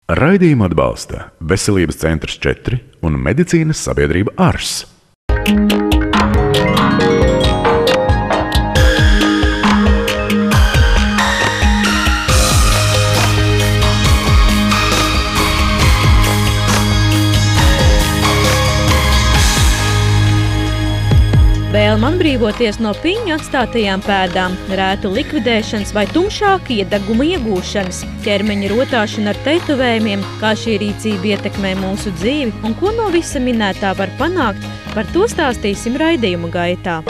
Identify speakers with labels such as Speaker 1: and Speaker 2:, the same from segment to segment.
Speaker 1: Raidījumu atbalsta Veselības centrs 4 un medicīnas sabiedrība ARS.
Speaker 2: Vēlme atbrīvoties no piņu atstātajām pēdām, rētu likvidēšanas vai tumšāka iedeguma iegūšanas, ķermeņa rotāšana ar tetovējumiem, kā šī rīcība ietekmē mūsu dzīvi un ko no visa minētā var panākt, par to stāstīsim raidījuma gaitā.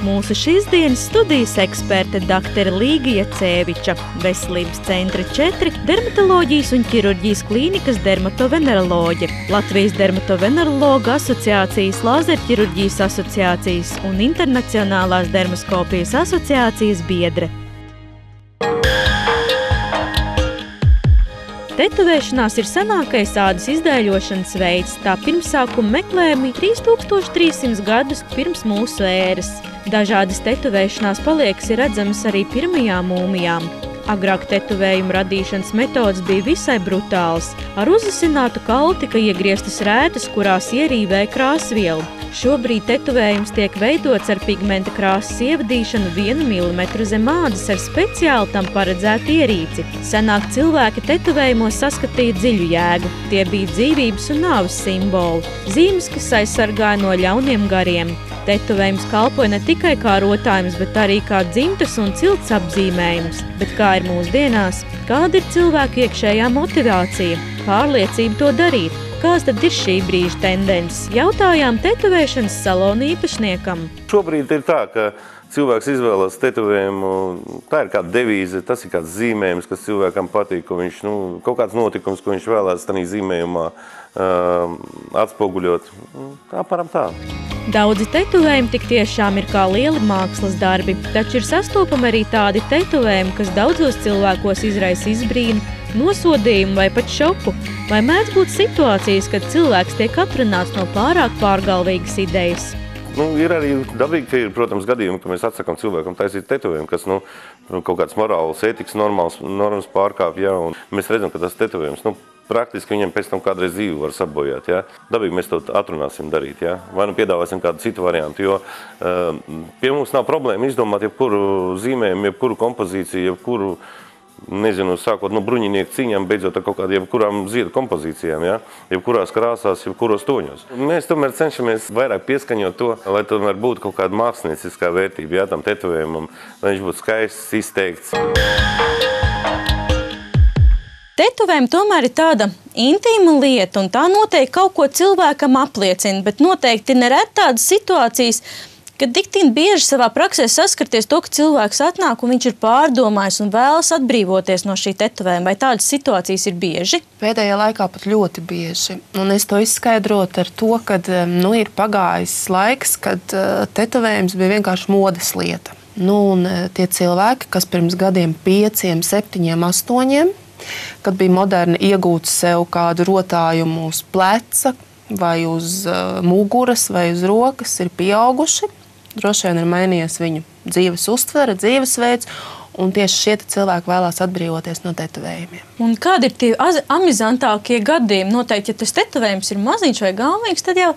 Speaker 2: Mūsu šīs dienas studijas eksperte dr. Līgija Cēviča, Veselības centra 4, dermatoloģijas un ķirurģijas klīnikas dermatoveneroloģe, Latvijas dermatovenerologa asociācijas, lāzerķirurģijas asociācijas un internacionālās dermaskopijas asociācijas biedre. Tetovēšanās ir senākais ādas izdēļošanas veids, tā pirmsākuma meklējumi 3300 gadus pirms mūsu ēras. Dažādas tetovēšanās paliekas ir redzamas arī pirmajām mūmijām. Agrāk tetovējumu radīšanas metodas bija visai brutāls. Ar uzasinātu kaulu tika iegrieztas rētas, kurās ierīvēja krāsvielu. Šobrīd tetovējums tiek veidots ar pigmenta krāsas ievadīšanu 1 mm zem ādas ar speciāli tam paredzētu ierīci. Senāk cilvēki tetovējumos saskatīja dziļu jēgu. Tie bija dzīvības un nāves simboli. Zīmes, kas aizsargāja no ļauniem gariem. Tetovējums kalpoja ne tikai kā rotājums, bet arī kā dzimtas un cilts apzīmējums. Bet kā ir mūsdienās? Kāda ir cilvēka iekšējā motivācija? Pārliecība to darīt? Kāds tad ir šī brīža tendences? Jautājām tetovēšanas salona īpašniekam.
Speaker 3: Šobrīd ir tā, ka cilvēks izvēlas tetovējumu, tā ir kāda devīze, tas ir kāds zīmējums, kas cilvēkam patīk, ko viņš, kaut kāds notikums, ko viņš vēlās tādā zīmējumā atspoguļot. Apmēram tā.
Speaker 2: Daudzi tetovējumi tik tiešām ir kā lieli mākslas darbi, taču ir sastopami arī tādi tetovējumi, kas daudzos cilvēkos izraisa izbrīnu, nosodījumu vai pat šoku. Vai mēdz būt situācijas, kad cilvēks tiek atrunāts no pārāk pārgalvīgas idejas?
Speaker 3: Ir arī dabīgi, ka ir, protams, gadījumi, ka mēs atsakām cilvēkam taisīt tetovējumu, kas kaut kāds morāls, ētikas normas pārkāpj, un mēs redzam, ka tas tetovējums, praktiski viņam pēc tam kādreiz dzīvi var sabojāt. Dabīgi mēs to atrunāsim darīt. Vai piedāvāsim kādu citu variantu, jo pie mums nav problēma izdomāt jebkuru zīmējumu, jebkuru kompozīciju, jebkuru, sākot no bruņinieku cīņām, beidzot ar kaut kādiem jebkurām ziedu kompozīcijām, jebkurās krāsās, jebkuros toņos. Mēs tomēr cenšamies vairāk pieskaņot to, lai tomēr būtu kaut kāda mākslinieciskā vērtība, tam tetovējumam, lai viņš būtu skaists, izteikts.
Speaker 2: Tetovējumi tomēr ir tāda intīma lieta, un tā noteikti kaut ko cilvēkam apliecina, bet noteikti nereti tādas situācijas, kad diktīni bieži savā praksē saskarties to, ka cilvēks atnāk un viņš ir pārdomājis un vēlas atbrīvoties no šī tetovējuma. Vai tādas situācijas ir bieži?
Speaker 4: Pēdējā laikā pat ļoti bieži. Un es to izskaidrotu ar to, ka ir pagājis laiks, kad tetovējums bija vienkārši modes lieta. Un tie cilvēki, kas pirms gadiem 5, 7, 8, kad bija moderni iegūt sev kādu rotājumu uz pleca vai uz muguras vai uz rokas, ir pieauguši. Droši vien ir mainījies viņu dzīves uztvere, dzīvesveids, un tieši šie cilvēki vēlās atbrīvoties no tetovējumiem.
Speaker 2: Un kādi ir tie amizantākie gadījumi? Noteikti, ja tas tetovējums ir maziņš vai galvīgs, tad jau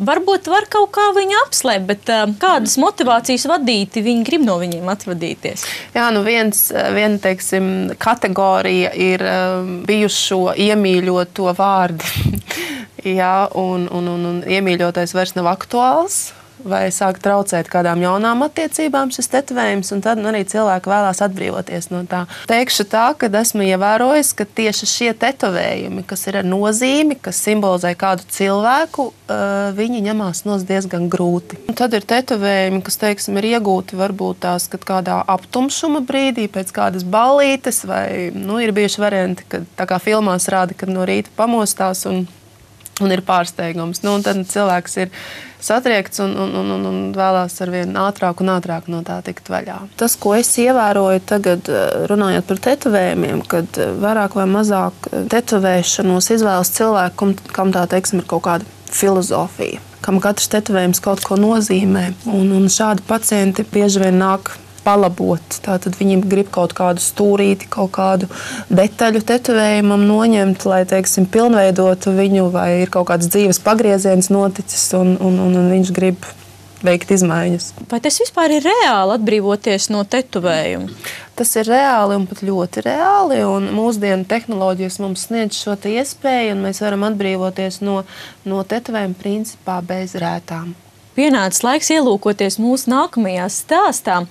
Speaker 2: varbūt var kaut kā viņu apslēpt, bet kādas motivācijas vadīti viņi grib no viņiem atvadīties?
Speaker 4: Jā, viena, teiksim, kategorija ir bijušo iemīļoto vārdi. Un iemīļotais vairs nav aktuāls. Vai sāk traucēt kādām jaunām attiecībām šis tetovējums, un tad arī cilvēki vēlās atbrīvoties no tā. Teikšu tā, ka esmu ievērojis, ka tieši šie tetovējumi, kas ir ar nozīmi, kas simbolizē kādu cilvēku, viņi ņemās nost diezgan grūti. Un tad ir tetovējumi, kas, teiksim, ir iegūti varbūt tās, kad kādā aptumšuma brīdī, pēc kādas ballītes, vai ir bijuši varianti, kad tā kā filmās rāda, kad no rīta pamostās un ir pārsteigums. Un tad cilvēks ir satriekts un vēlās arvien ātrāk un ātrāk no tā tikt vaļā. Tas, ko es ievēroju tagad, runājot par tetovējumiem, kad vairāk vai mazāk tetovēšanos izvēlas cilvēku, kam tā, teiksim, ir kaut kāda filozofija, kam katrs tetovējums kaut ko nozīmē. Un šādi pacienti bieži vien nāk palabot. Tātad viņi grib kaut kādu stūrīti, kaut kādu detaļu tetovējumam noņemt, lai, teiksim, pilnveidotu viņu, vai ir kaut kāds dzīves pagrieziens noticis, un viņš grib veikt izmaiņas.
Speaker 2: Vai tas vispār ir reāli atbrīvoties no tetovējuma?
Speaker 4: Tas ir reāli un pat ļoti reāli, un mūsdienu tehnoloģijas mums sniedz šo iespēju, un mēs varam atbrīvoties no tetovējuma principā bez rētām.
Speaker 2: Pienācis laiks ielūkoties mūsu nākamajā stāstā.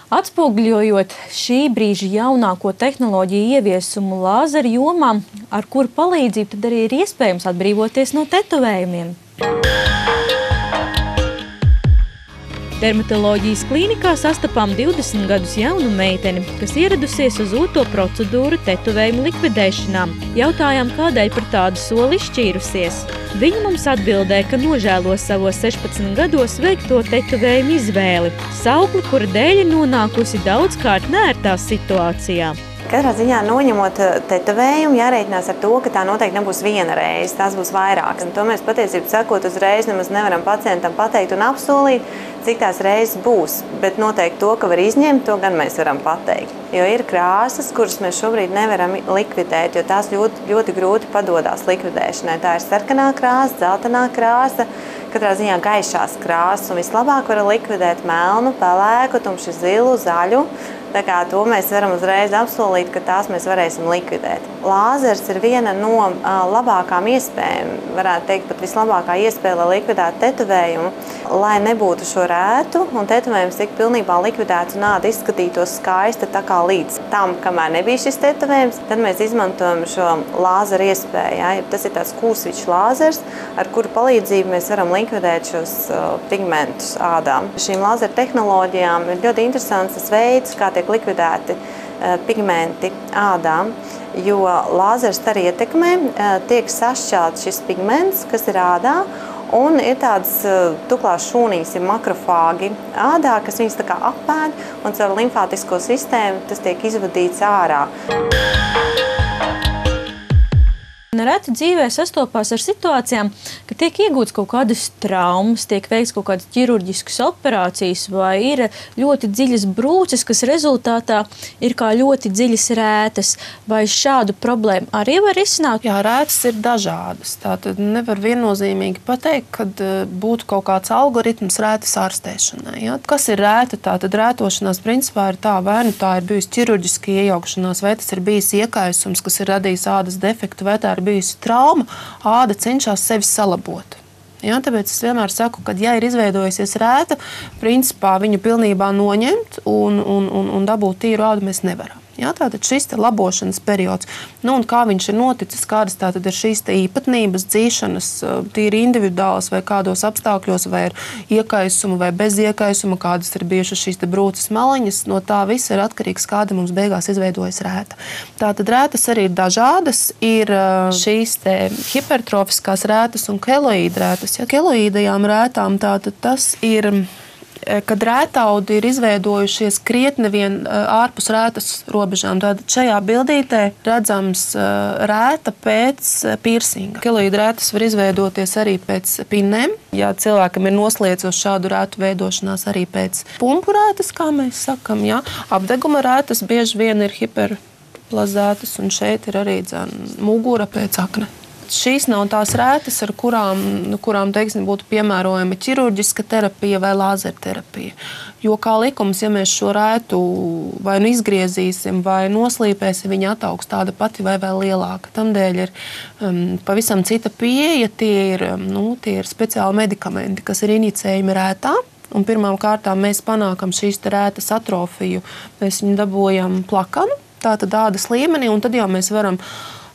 Speaker 2: Atspoguļojot šī brīža jaunāko tehnoloģiju ieviesumu lāzeru jomā, ar kuru palīdzību tad arī ir iespējams atbrīvoties no tetovējumiem. Dermatoloģijas klīnikā sastapām 20 gadus jaunu meiteni, kas ieradusies uz otro procedūru tetovējumu likvidēšanā. Jautājām, kādēļ par tādu soli izšķīrusies. Viņa mums atbildēja, ka nožēlo savos 16 gados veikto tetovējumu izvēli. Saukli, kura dēļ ir nonākusi daudzkārt neērtā situācijā.
Speaker 5: Katrā ziņā noņemot tetovējumu, jārēķinās ar to, ka tā noteikti nebūs viena reize, tās būs vairākas. Un to mēs patiesībā sakot uzreiz nemaz nevaram pacientam pateikt un apsolīt, cik tās reizes būs. Bet noteikti to, ka var izņemt, to gan mēs varam pateikt. Jo ir krāsas, kuras mēs šobrīd nevaram likvidēt, jo tās ļoti grūti padodās likvidēšanai. Tā ir sarkanā krāsa, dzeltenā krāsa, katrā ziņā gaišās krāsas. Un vislabāk var likvidēt melnu, pelēku, tumši zilu, zaļu. Tā kā to mēs varam uzreiz apsolīt, ka tās mēs varēsim likvidēt. Lāzers ir viena no labākām iespējām, varētu teikt pat vislabākā iespēja, lai likvidētu tetovējumu, lai nebūtu šo rētu un tetovējums tik pilnībā likvidēts un āda izskatītos skaista tā kā līdz tam, kamēr nebija šis tetovējums, tad mēs izmantojam šo lāzeru iespēju. Ja? Tas ir tāds kūsvičs lāzers, ar kuru palīdzību mēs varam likvidēt šos pigmentus ādām. Šīm lāzeru tehnoloģijām ir ļoti interesants tas veids, kā tiek likvidēti pigmenti ādām, jo lāzers arī ietekmē, tiek sašķelts šis pigments, kas ir ādā, un ir tādas tuklās šūnīs, ir makrofāgi ādā, kas viņas tā kā apēd, un caur limfātisko sistēmu tas tiek izvadīts ārā.
Speaker 2: Nereti dzīvē sastopās ar situācijām, ka tiek iegūts kaut kādas traumas, tiek veikts kaut kādas ķirurģiskas operācijas vai ir ļoti dziļas brūces, kas rezultātā ir kā ļoti dziļas rētas. Vai šādu problēmu arī var risināt?
Speaker 4: Jā, rētas ir dažādas. Tātad nevar viennozīmīgi pateikt, kad būtu kaut kāds algoritms rētas ārstēšanai. Ja? Kas ir rēta? Tātad rētošanās principā ir tā, vai nu tā ir bijusi ķirurģiska iejaukšanās, vai tas ir bijis iekaisums, kas ir radījis ādas defektu, vai tā ir bijusi trauma, āda cenšas sevi salabot. Ja, tāpēc es vienmēr saku, ka, ja ir izveidojusies rēta, principā viņu pilnībā noņemt un dabūt tīru ādu mēs nevaram. Ja, tātad šis labošanas periods, un kā viņš ir noticis, kādas tātad ir šīs īpatnības, dzīšanas, tīri individuālas vai kādos apstākļos, vai ir iekaisuma vai bez iekaisuma, kādas ir bijušas šīs brūces maliņas, no tā viss ir atkarīgs, kāda mums beigās izveidojas rēta. Tātad rētas arī ir dažādas, ir šīs hipertrofiskās rētas un keloīda rētas. Ja, keloīdajām rētām tātad tas ir, kad rētaudi ir izveidojušies krietni vien ārpus rētas robežām. Tad šajā bildītē redzams rēta pēc piercinga. Keloīda rētas var izveidoties arī pēc pinnēm. Ja cilvēkam ir noslēdzos šādu rētu veidošanās arī pēc pumpu rētas, kā mēs sakam, ja. Apdeguma rētas bieži vien ir hiperplazētas, un šeit ir arī mugura pēc akne. Šīs nav tās rētas, ar kurām teiksim, būtu piemērojama ķirurģiska terapija vai lāzerterapija. Jo kā likums, ja mēs šo rētu vai nu izgriezīsim vai noslīpēsim, viņa ataugs tāda pati vai vēl lielāka. Tamdēļ ir pavisam cita pieeja, tie ir speciāli medikamenti, kas ir inicējumi rētā. Un pirmām kārtām mēs panākam šīs rētas atrofiju, mēs viņu dabūjam plakanu, tātad ādas līmenī, un tad jau mēs varam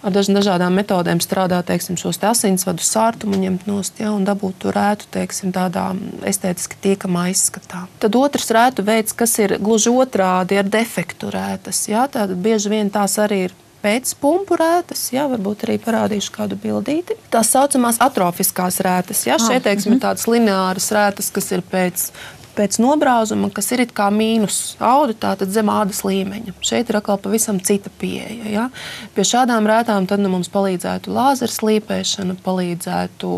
Speaker 4: ar dažādām metodēm strādāt, teiksim, šos asinsvadu sārtumu ņemt nost, ja, un dabūt to rētu, teiksim, tādā estētiski tiekamā izskatā. Tad otrs rētu veids, kas ir gluži otrādi ar defektu rētas, ja, tātad bieži vien tās arī ir pēc pumpu rētas, ja, varbūt arī parādīšu kādu bildīti. Tās saucamās atrofiskās rētas, ja, šeit, teiksim, ir tādas lineāras rētas, kas ir pēc pēc nobrāzuma, kas ir it kā mīnus audu, tātad zem ādas līmeņa. Šeit ir atkal pavisam cita pieeja. Ja? Pie šādām rētām tad mums palīdzētu lāzera slīpēšana, palīdzētu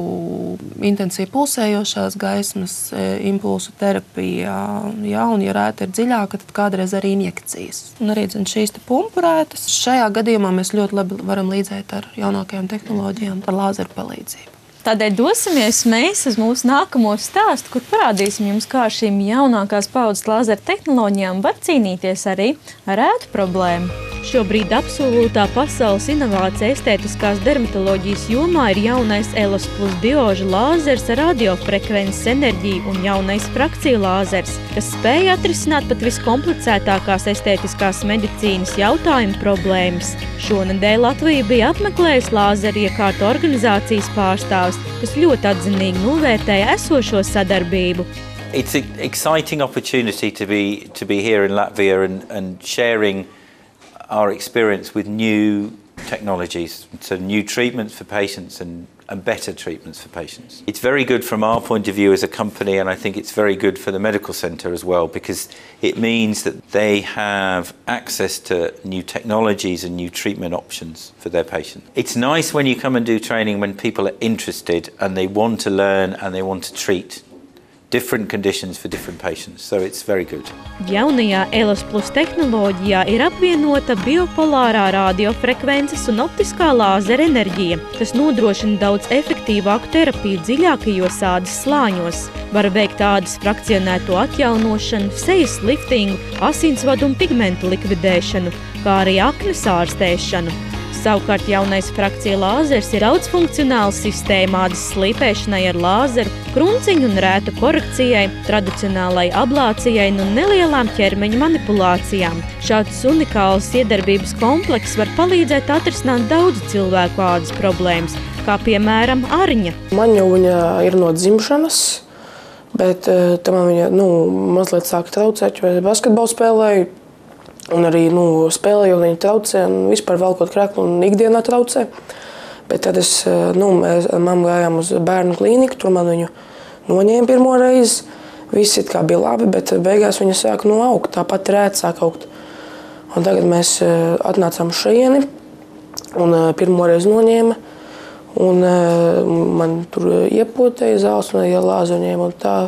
Speaker 4: intensīvi pulsējošās gaismas, impulsu terapija, ja? Un, ja rēta ir dziļāka, tad kādreiz arī injekcijas. Un arī šīs pumpu rētas. Šajā gadījumā mēs ļoti labi varam līdzēt ar jaunākajām tehnoloģijām, ar lāzeru palīdzību.
Speaker 2: Tādēļ dosimies mēs uz mūsu nākamo stāstu, kur parādīsim jums, kā šīm jaunākās paudzes lāzera tehnoloģijām var cīnīties arī ar rētu problēmu. Šobrīd absolūtā pasaules inovācija estētiskās dermatoloģijas jomā ir jaunais Elos Plus diožu lāzers ar radiofrekvences enerģiju un jaunais frakciju lāzers, kas spēja atrisināt pat viskomplicētākās estētiskās medicīnas jautājumu problēmas. Šonedēļ Latvija bija apmeklējusi lāzeru iekārtu organizācijas pārstāvs, kas ļoti atzinīgi novērtēja esošo sadarbību.
Speaker 6: It's an exciting opportunity to be here in Latvia and sharing our experience with new technologies, so new treatments for patients and better treatments for patients. It's very good from our point of view as a company, and I think it's very good for the medical centre as well, because it means that they have access to new technologies and new treatment options for their patients. It's nice when you come and do training when people are interested and they want to learn and they want to treat different conditions for different patients, so it's very good.
Speaker 2: Jaunajā Elos Plus tehnoloģijā ir apvienota biopolārā radiofrekvences un optiskā lāzera enerģija. Tas nodrošina daudz efektīvāku terapiju dziļākajos ādas slāņos. Var veikt ādas frakcionēto atjaunošanu, sejas liftingu, asinsvadu un pigmentu likvidēšanu, kā arī aknes ārstēšanu. Savukārt jaunais frakcija lāzers ir daudzfunkcionāla sistēma ādas slīpēšanai ar lāzeru, krunciņu un rētu korekcijai, tradicionālai ablācijai un nelielām ķermeņa manipulācijām. Šāds unikāls iedarbības komplekss var palīdzēt atrisināt daudzu cilvēku ādas problēmas, kā piemēram Arņa.
Speaker 7: Man jau viņa ir no dzimšanas, bet tam man viņa mazliet sāka traucēt, jo es basketbolu spēlēju. Un arī spēlējot, viņa traucē, un vispār velkot kreklu un ikdienā traucē. Bet tad mēs ar mammu gājām uz bērnu klīniku, tur man viņu noņēma pirmo reizi. Viss it kā bija labi, bet beigās viņa sāka augt, tāpat rēta sāka augt. Un tagad mēs atnācām šajieni, un pirmo reizi noņēma, un man tur iepotēja zāles, un arī lāzi ņēma, un tā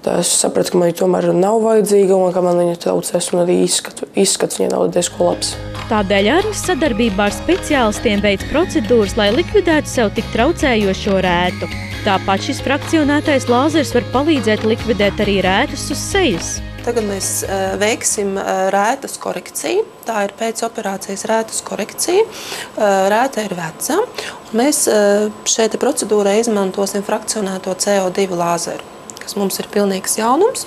Speaker 7: es sapratu, ka man viņa tomēr nav vajadzīga un ka man viņa traucēs, un arī izskats viņa nav diezko labs.
Speaker 2: Tādēļ Arnis sadarbībā ar speciālistiem veic procedūras, lai likvidētu sev tik traucējošo rētu. Tāpat šis frakcionētais lāzers var palīdzēt likvidēt arī rētas uz sejas.
Speaker 4: Tagad mēs veiksim rētas korekciju. Tā ir pēcoperācijas rētas korekcija. Rēta ir veca. Mēs šeit procedūrā izmantosim frakcionēto CO2 lāzeru, kas mums ir pilnīgs jaunums.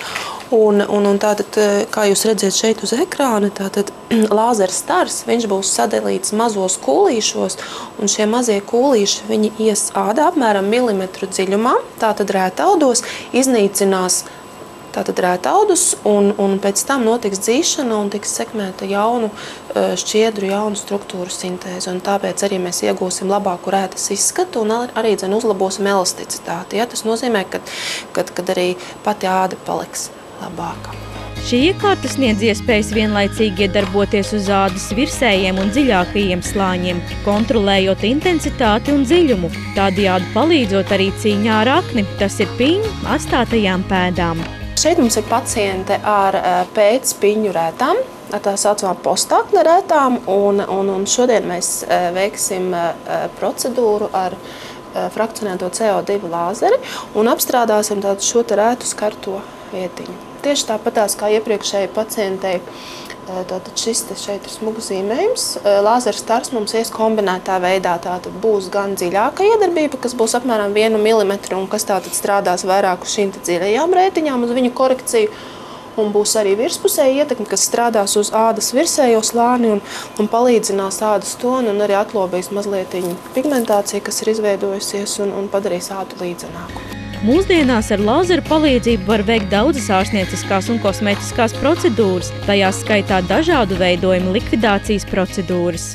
Speaker 4: Un tātad, kā jūs redzat šeit uz ekrāna, tātad lāzera stars, viņš būs sadalīts mazos kūlīšos, un šie mazie kūlīši, viņi ies ādā apmēram milimetru dziļumā, tātad rētaudos, iznīcinās tātad rētaudus, un pēc tam notiks dzīšana un tiks sekmēta jaunu šķiedru, jaunu struktūru sintēzi. Un tāpēc arī mēs iegūsim labāku rētas izskatu un arī uzlabosim elasticitāti. Ja? Tas nozīmē, ka arī pati āda paliks labāka.
Speaker 2: Šī iekārta sniedz iespējas vienlaicīgi iedarboties uz ādas virsējiem un dziļākajiem slāņiem, kontrolējot intensitāti un dziļumu, tādējādi palīdzot arī cīņā ar akni, tas ir piņu astātajām pēdām.
Speaker 4: Šeit mums ir paciente ar pēcpiņu rētām, ar tā saucamām postakne rētām, un šodien mēs veiksim procedūru ar frakcionēto CO2 lāzeri un apstrādāsim šo rētu skarto vietiņu. Tieši tāpatās kā iepriekšēji pacientei, tātad šis šeit ir smugu zīmējums. Lāzera stars mums ies kombinētā veidā. Tātad būs gan dziļāka iedarbība, kas būs apmēram 1 milimetru un kas tātad strādās vairāk uz šīm dziļajām rētiņām, uz viņu korekciju. Un būs arī virspusēja ietekme, kas strādās uz ādas virsējo slāni un palīdzinās ādas tonu un arī atlobīs mazliet pigmentāciju, kas ir izveidojusies un padarīs ādu līdzenāku.
Speaker 2: Mūsdienās ar lāzeru palīdzību var veikt daudzas ārstnieciskās un kosmētiskās procedūras, tajās skaitā dažādu veidojumu likvidācijas procedūras.